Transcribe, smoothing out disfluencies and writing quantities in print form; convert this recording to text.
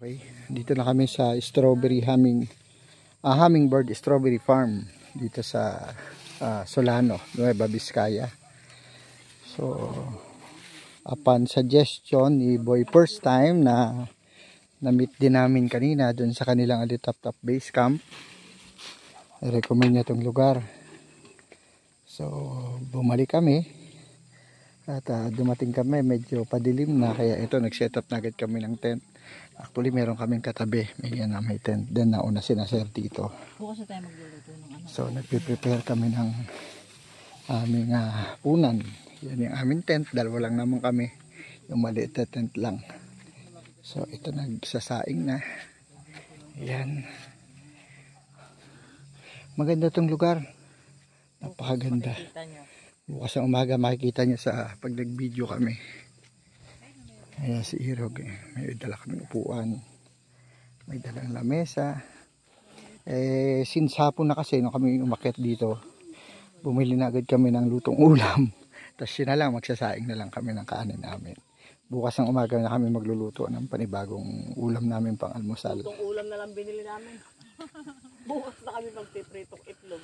Okay, dito na kami sa hummingbird strawberry farm dito sa Solano, Nueva Vizcaya. So upon suggestion ni Boy, first time na na-meet din namin kanina dun sa kanilang Alitaptap base camp. I-recommend niya itong lugar. So bumalik kami at dumating kami, medyo padilim na, kaya ito nag-set up na agad kami ng tent. Actually meron kaming katabi, may tent din na una sinasir dito. Bukas na tayo magluluto ng ano. So nagpe-prepare kami ng aming punan. Yan yung aming tent, dalawa lang naman kami, yung maliit na tent lang. So ito nagsasaing na. Ayan, maganda tong lugar, napakaganda. Bukas ng umaga makikita nyo sa pag nag-video kami. Ayan si Irog, may dala kaming upuan, may dalang lamesa. Since hapon na kasi nung kami umakyat dito, bumili na agad kami ng lutong ulam. Tapos yun na lang, magsasaing na lang kami ng kanin namin. Bukas ng umaga na kami magluluto ng panibagong ulam namin pang almusal. Lutong ulam na lang binili namin. Bukas na kami magpipritong itlog.